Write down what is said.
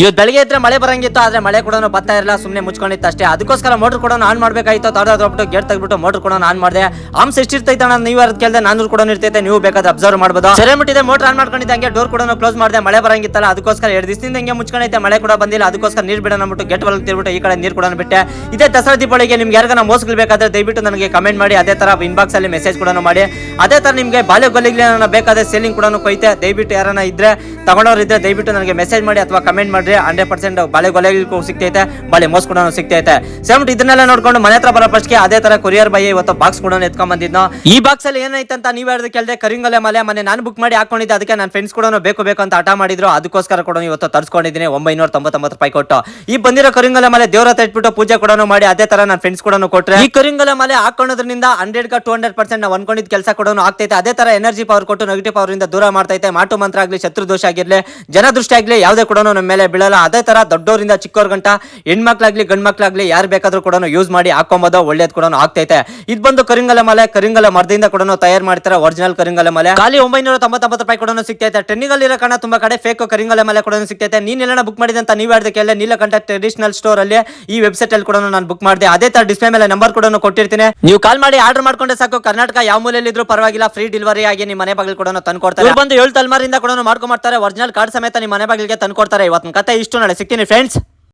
ಇವತ್ತು ಬೆಳಗ್ಗೆ ಇದ್ರೆ ಮಳೆ ಬರಂಗಿತ್ತು, ಆದ್ರೆ ಮಳೆ ಕೂಡ ಬರ್ತಾ ಇರಲಿಲ್ಲ, ಸುಮ್ಮನೆ ಮುಚ್ಕೊಂಡಿತ್ತು ಅಷ್ಟೇ. ಅದಕ್ಕೋಸ್ಕರ ಮೋಟರ್ ಕೂಡ ಆನ್ ಮಾಡಬೇಕಾಗಿತ್ತು. ತಡದ್ಬಿಟ್ಟು ಗೇಟ್ ತೆಗ್ಬಿಟ್ಟು ಮೋಟರ್ ಕೂಡ ಆನ್ ಮಾಡಿದೆ. ಆಮ್ಸ್ ಎಷ್ಟಿರ್ತೈತೆ ಅಣ್ಣ ನೀವು ಯಾರು ಕೇಳಿದೆ, 400 ಕೂಡ ಇರ್ತೈತೆ, ನೀವು ಬೇಕಾದ್ರೆ ಅಬ್ಸರ್ವ್ ಮಾಡಬಹುದು. ಸರಿ ಮುಟ್ಟಿದೆ, ಮೋಟರ್ ಆನ್ ಮಾಡ್ಕೊಂಡಿದ್ದೆ, ಹಂಗೆ ಡೋರ್ ಕೂಡ ಕ್ಲೋಸ್ ಮಾಡಿದೆ. ಮಳೆ ಬರಂಗಿತ್ತಲ್ಲ, ಅದಕ್ಕೋಸ್ಕರ 2 ದಿವಸದಿಂದ ಹಿಂಗೆ ಮುಚ್ಕೊಂಡೈತೆ, ಮಳೆ ಕೂಡ ಬಂದಿಲ್ಲ. ಅದಕ್ಕೋಸ್ಕರ ನೀರು ಬಿಡೋಣ ಅಂದ್ಬಿಟ್ಟು ಗೇಟ್ ಒಳಗೆ ತಿರ್ಬಿಟ್ಟು ಈ ಕಡೆ ನೀರು ಕೂಡ ಬಿಟ್ಟೆ. ಇದೇ ದಸರಾ ದೀಪಾವಳಿಗೆ ನಿಮ್ಗೆ ಯಾರಿಗಾನ ಮೋಸ್ಗಳು ಬೇಕಾದ್ರೆ ದಯವಿಟ್ಟು ನನಗೆ ಕಮೆಂಟ್ ಮಾಡಿ. ಅದೇ ತರ ಇನ್ಬಾಕ್ಸ್ ಅಲ್ಲಿ ಮೆಸೇಜ್ ಕೂಡ ಮಾಡಿ. ಅದೇ ತರ ನಿಮಗೆ ಬಾಳೆ ಗೊಲ್ಲಿಗೆ ಬೇಕಾದ್ರೆ ಸೇಲಿಂಗ್ ಕೂಡ ಕೊಯ್ತೆ. ದಯವಿಟ್ಟು ಯಾರನ್ನ ಇದ್ರೆ ತಗೊಂಡವ್ರು ಇದ್ರೆ ದಯವಿಟ್ಟು ನನಗೆ ಮೆಸೇಜ್ ಮಾಡಿ ಅಥವಾ ಕಮೆಂಟ್ ಮಾಡ್ರಿ. 100% ಬಾಳೆ ಗೊಲೆಗೂ ಸಿಗ್ತೈತೆ, ಬಾಳೆ ಮೋಸ್ ಕೂಡ ಸಿಗ್ತೈತೆ. ಸೇಮ್ ಇದನ್ನೆಲ್ಲ ನೋಡ್ಕೊಂಡು ಮನೆ ಹತ್ರ ಬರೋ ಫಸ್ಟ್ಗೆ ಅದೇ ತರ ಕೊರಿಯರ್ ಬಾಯಿ ಇವತ್ತು ಬಾಕ್ಸ್ ಕೂಡ ಎತ್ಕೊಂಡ್ ಬಂದಿದ್ನೋ. ಈ ಬಾಕ್ಸ್ ಅಲ್ಲಿ ಏನೈತೆ ಅಂತ ನೀವ್ ಯಾರು ಕೇಳಿದೆ, ಕರಿಂಗೊಲೆ ಮಲೆ ಮನೆ ನಾನು ಬುಕ್ ಮಾಡಿ ಹಾಕೊಂಡಿದ್ದೆ. ಅದಕ್ಕೆ ನನ್ನ ಫ್ರೆಂಡ್ಸ್ ಕೂಡ ಬೇಕು ಅಂತ ಹಠ ಮಾಡಿದ್ರು. ಅದಕ್ಕೋಸ್ಕರ ಕೂಡ ಇವತ್ತು ತರಿಸ್ಕೊಂಡಿದ್ದೀನಿ 999 ರೂಪಾಯಿ ಕೊಟ್ಟು. ಈ ಬಂದಿರೋ ಕರಿಂಗೊಲೆ ಮಲೆ ದೇವರ ಹತ್ರ ಇಟ್ಬಿಟ್ಟು ಪೂಜೆ ಕೂಡ ಮಾಡಿ ಅದೇ ತರ ನನ್ನ ಫ್ರೆಂಡ್ಸ್ ಕೂಡ ಕೊಟ್ರೆ. ಈ ಕರಿಂಗೊಲೆ ಮಲೆ ಹಾಕೊಳ್ಳೋದ್ರಿಂದ 100% ನಾವು ಅನ್ಕೊಂಡಿದ್ ಕೆಲಸ ಕೂಡ ಆಗ್ತೈತೆ. ಅದೇ ತರ ಎನರ್ಜಿ ಪವರ್ ಕೊಟ್ಟು ನೆಗೆಟಿವ್ ಪವರ್ ಇಂದ ದೂರ ಮಾಡ್ತೈತೆ. ಮಾಟು ಮಂತ್ರ ಆಗ್ಲಿ, ಶತ್ರು ದೋಷ ಆಗಿರ್ಲಿ, ಜನ ದೃಷ್ಟಿ ಆಗ್ಲಿ, ಯಾವುದೇ ಕೂಡ ನಮ್ಮ ಮೇಲೆ ಬೀಳಲ್ಲ. ಅದೇ ತರ ದೊಡ್ಡವರಿಂದ ಚಿಕ್ಕವ್ರ ಗಂಟ ಹೆಣ್ಮಕ್ಳಾಗ್ಲಿ ಗಂಡ್ ಮಕ್ಳಾಗ್ಲಿ ಯಾರು ಬೇಕಾದ್ರೂ ಕೂಡ ಯೂಸ್ ಮಾಡಿ ಹಾಕೊಂಬೋದು, ಒಳ್ಳೇದ್ ಕೂಡ ಆಗ್ತೈತೆ. ಇದು ಬಂದು ಕರಿಂಗೊಲೆ ಮಲೆ, ಕರಿಂಗೊಲೆ ಮರದಿಂದ ಕೂಡ ತಯಾರು ಮಾಡ್ತಾರೆ. ಒರಿಜಿನಲ್ ಕರಿಂಗೊಲೆ ಮಲೆ ಖಾಲಿ 999 ರೂಪಾಯಿ ಕೂಡ ಸಿಗ್ತೈತೆ. ಟ್ರೆಂಡಿಂಗ್ ಅಲ್ಲಿ ಇರೋ ಕಾರಣ ತುಂಬಾ ಕಡೆ ಫೇಕ್ ಕರಿಂಗೊಲೆ ಮಲೆ ಕೂಡ ಸಿಗ್ತೈತೆ. ನೀನೆಲ್ಲ ಬುಕ್ ಮಾಡಿದೆ ಅಂತ ನೀವು ಹೇಳಿದ ಕೇಳಿದ್ರೆ ನೀಲಕಂಠ ಟ್ರೆಡಿಷನಲ್ ಸ್ಟೋರ್ ಅಲ್ಲಿ ಈ ವೆಬ್ಸೈಟ್ ಅಲ್ಲಿ ಕೂಡ ನಾನು ಬುಕ್ ಮಾಡಿದೆ. ಅದೇ ತರ ಡಿಸ್ಪ್ಲೇ ಮೇಲೆ ನಂಬರ್ ಕೂಡ ಕೊಟ್ಟಿರ್ತೀನಿ. ನೀವು ಕಾಲ್ ಮಾಡಿ ಆರ್ಡರ್ ಮಾಡ್ಕೊಂಡೆ ಸಾಕು. ಕರ್ನಾಟಕ ಯಾವ ಮೂಲೆಯಲ್ಲಿ ಇದ್ರೂ ಪರವಾಗಿಲ್ಲ, ಫ್ರೀ ಡೆಲಿವರಿ ಆಗಿ ನಿಮ್ಮ ಮನೆ ಬಾಗಿಲು ಕೂಡ ತಂದ್ಕೊಡ್ತಾರೆ. ಬಂದು 7 ತಲೆಮಾರಿಂದ ಕೂಡ ಮಾಡ್ಕೊಂಡ್ತಾರೆ. ಒರಿಜಿನಲ್ ಕಾರ್ಡ್ ಸಮೇತ ನಿಮ್ಮ ಮನೆ ಬಾಗಿಲಿಗೆ ತಂದ್ಕೊಡ್ತಾರೆ. ಇವತ್ತಿನ ಕತೆ ಇಷ್ಟು, ನಾಳೆ ಸಿಗ್ತೀನಿ ಫ್ರೆಂಡ್ಸ್.